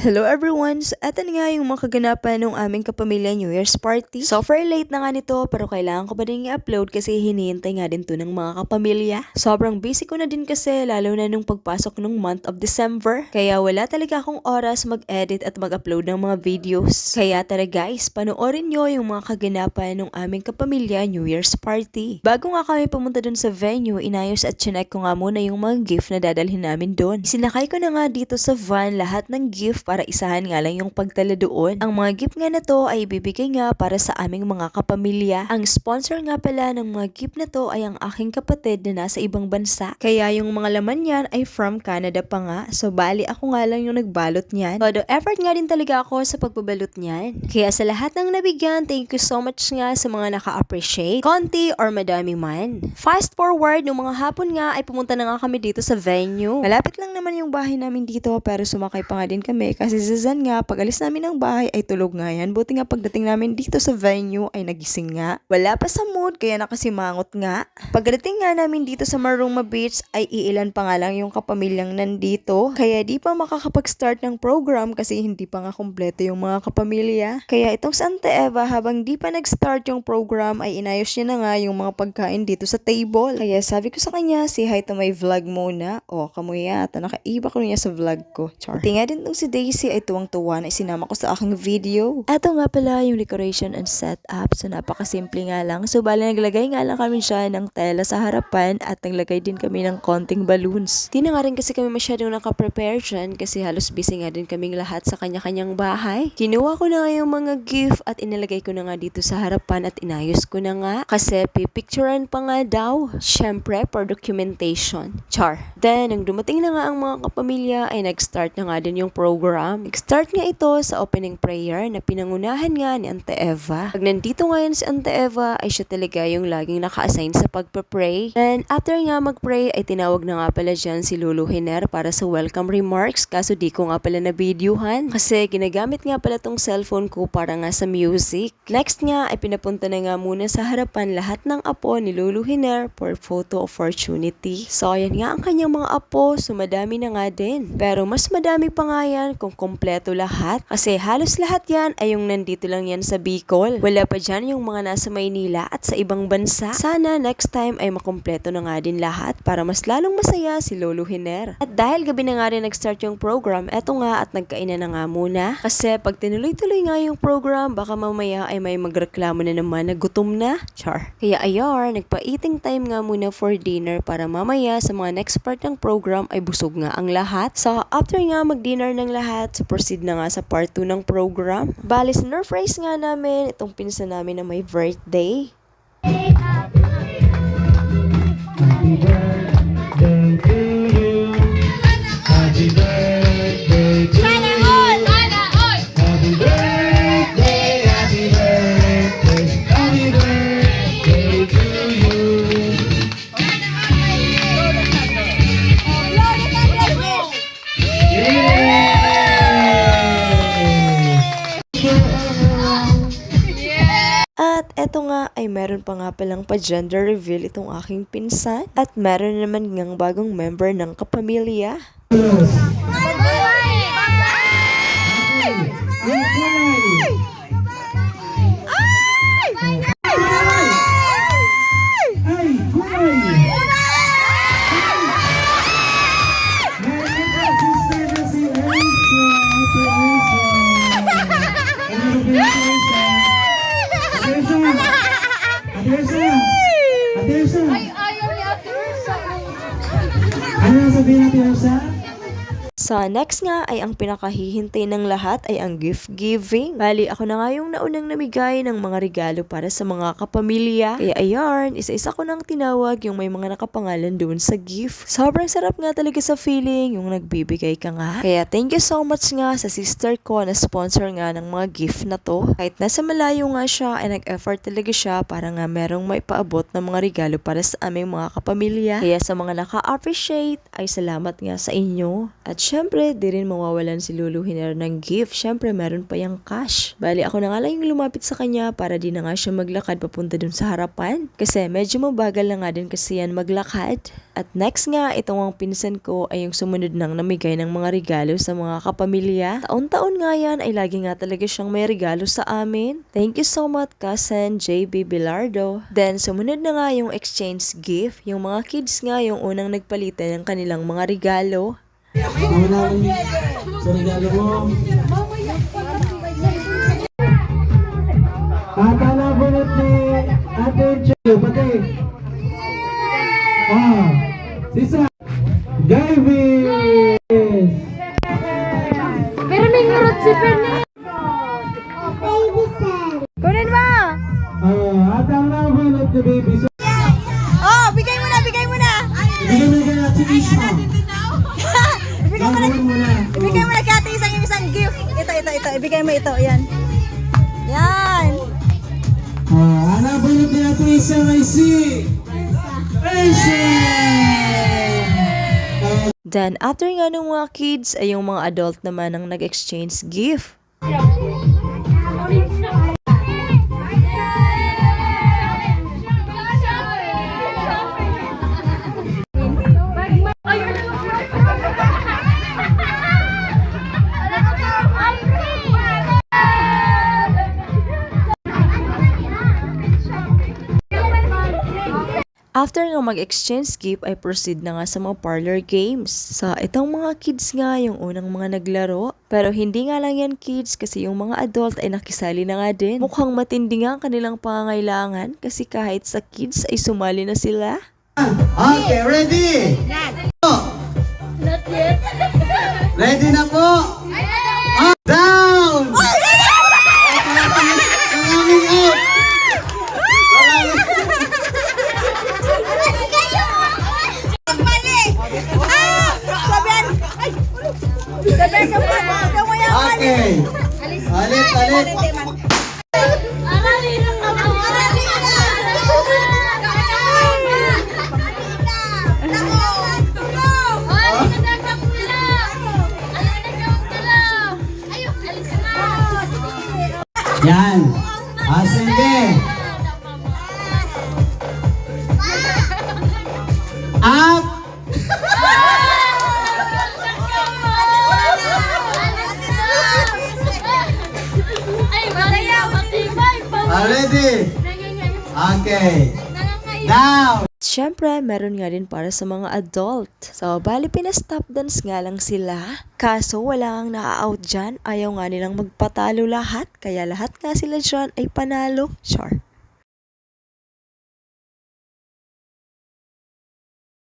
Hello everyone! So, eto na nga yung mga kaganapan ng aming kapamilya New Year's party. Software late na nga nito pero kailangan ko pa din i-upload kasi hinihintay nga din to ng mga kapamilya. Sobrang busy ko na din kasi lalo na nung pagpasok ng month of December. Kaya wala talaga akong oras mag-edit at mag-upload ng mga videos. Kaya tara guys, panoorin nyo yung mga kaganapan ng aming kapamilya New Year's party. Bago nga kami pumunta dun sa venue, inayos at chinek ko nga muna yung mga gift na dadalhin namin dun. Sinakay ko na nga dito sa van lahat ng gift para isahan nga lang yung pagtala doon. Ang mga gift nga na to ay ibibigay nga para sa aming mga kapamilya. Ang sponsor nga pala ng mga gift na to ay ang aking kapatid na nasa ibang bansa. Kaya yung mga laman yan ay from Canada pa nga. So bali ako nga lang yung nagbalot niyan. Todo effort nga din talaga ako sa pagbabalot niyan. Kaya sa lahat ng nabigyan, thank you so much nga sa mga naka-appreciate. Konti or madami man. Fast forward, nung mga hapon nga ay pumunta na nga kami dito sa venue. Malapit lang naman yung bahay namin dito pero sumakay pa nga din kami kasi si Zan nga, pag alis namin ng bahay ay tulog nga yan. Buti nga pagdating namin dito sa venue ay nagising nga. Wala pa sa mood kaya nakasimangot nga. Pagdating nga namin dito sa Maruma Beach ay iilan pa nga lang yung kapamilyang nandito. Kaya di pa makakapag-start ng program kasi hindi pa nga kompleto yung mga kapamilya. Kaya itong si Ante Eva habang di pa nag-start yung program ay inayos niya na nga yung mga pagkain dito sa table. Kaya sabi ko sa kanya, say hi to my vlog muna. O, kamuya, nakaiba ko niya sa vlog ko. Char. Tingnan din itong si Daisy ay tuwang-tuwa na isinama ko sa aking video. Ito nga pala yung decoration and setup. So napakasimple nga lang. So bali naglagay nga lang kami siya ng tela sa harapan at naglagay din kami ng konting balloons. Di na nga rin kasi kami masyadong nakaprepare dyan kasi halos busy nga din kaming lahat sa kanya-kanyang bahay. Kinuha ko na nga yung mga gift at inilagay ko na nga dito sa harapan at inayos ko na nga kasi pipicturean pa nga daw. Syempre for documentation. Char. Then nang dumating na nga ang mga kapamilya ay nag-start na nga din yung program. Nag-start nga ito sa opening prayer na pinangunahan nga ni Ante Eva. Pag nandito nga yan si Ante Eva ay siya talaga yung laging naka-assign sa pagpa-pray. And after nga mag-pray ay tinawag na nga pala dyan si Lulu Hiner para sa welcome remarks kaso di ko nga pala na-videohan kasi ginagamit nga pala tong cellphone ko para nga sa music. Next nga ay pinapunta na nga muna sa harapan lahat ng apo ni Lulu Hiner for photo opportunity. So ayan nga ang kanyang mga apo, so madami na nga din. Pero mas madami pa nga yan kung kompleto lahat. Kasi halos lahat yan ay yung nandito lang yan sa Bicol. Wala pa dyan yung mga nasa Maynila at sa ibang bansa. Sana next time ay makompleto na nga din lahat para mas lalong masaya si Lolo Hiner. At dahil gabi na nga rin nag-start yung program, eto nga at nagkainan na nga muna. Kasi pag tinuloy-tuloy nga yung program, baka mamaya ay may magreklamo na naman na gutom na. Char. Kaya ayar, nagpa-eating time nga muna for dinner para mamaya sa mga next part ng program ay busog nga ang lahat. So after nga mag-dinner ng lahat, so proceed na nga sa part 2 ng program. Bali, sinurprise nga namin itong pinsan namin na may birthday. Happy birthday to you. Happy birthday to you. Happy birthday, happy birthday, happy birthday to you. At eto nga ay meron pa nga palang pa-gender reveal itong aking pinsan. At meron naman ngang bagong member ng kapamilya. Ano sabihin natin, Elsa? Sa next nga ay ang pinakahihintay ng lahat ay ang gift giving. Bali, ako na nga yung naunang namigay ng mga regalo para sa mga kapamilya. Kaya ayarn, isa-isa ko nang tinawag yung may mga nakapangalan doon sa gift. Sobrang sarap nga talaga sa feeling yung nagbibigay ka nga. Kaya thank you so much nga sa sister ko na sponsor nga ng mga gift na to. Kahit nasa malayo nga siya ay nag-effort talaga siya para nga merong may paabot ng mga regalo para sa aming mga kapamilya. Kaya sa mga naka-appreciate ay salamat nga sa inyo. At syempre, syempre, di rin mawawalan si Lulu Hiner ng gift. Syempre, meron pa yung cash. Bali, ako na nga lang yung lumapit sa kanya para di na nga siya maglakad papunta dun sa harapan. Kasi medyo mabagal na nga din kasi yan maglakad. At next nga, itong ang pinsan ko ay yung sumunod nang namigay ng mga regalo sa mga kapamilya. Taon-taon nga yan ay lagi nga talaga siyang may regalo sa amin. Thank you so much, cousin JB Bilardo. Then, sumunod na nga yung exchange gift. Yung mga kids nga yung unang nagpalitan ng kanilang mga regalo. Mauna sa regalo mo. At alabunot ni Ate Choyo, pati. Sisa. Gaivis. Pero may ngurot si Fernan. Baby Sam. Kunin mo! At alabunot ni Baby. Oh, bigay mo na, bigay mo na! Bigyan mo kaya si Isma. Ibigay mo na, Gagawin mo na. ibigay mo na kay ate isang gift. Ito. Ibigay mo ito, yan. Yan. Alabunot ni Ate Isa kay si Asia. Then, after nga ng mga kids, ay yung mga adult naman ang nag-exchange gift. After nga mag-exchange gift ay proceed na nga sa mga parlor games. So, itong mga kids nga yung unang mga naglaro. Pero hindi nga lang yan kids kasi yung mga adult ay nakisali na nga din. Mukhang matindi nga ang kanilang pangangailangan kasi kahit sa kids ay sumali na sila. Okay, ready? Not yet. Ready na po? Down! Coming out! Okay. Alit. Yan. Sige. Up. Ready? Okay. Down. Siyempre, meron nga din para sa mga adult. So, bali pinastop dance nga lang sila. Kaso, wala kang naa-out dyan. Ayaw nga nilang magpatalo lahat. Kaya lahat nga sila dyan ay panalo. Sure.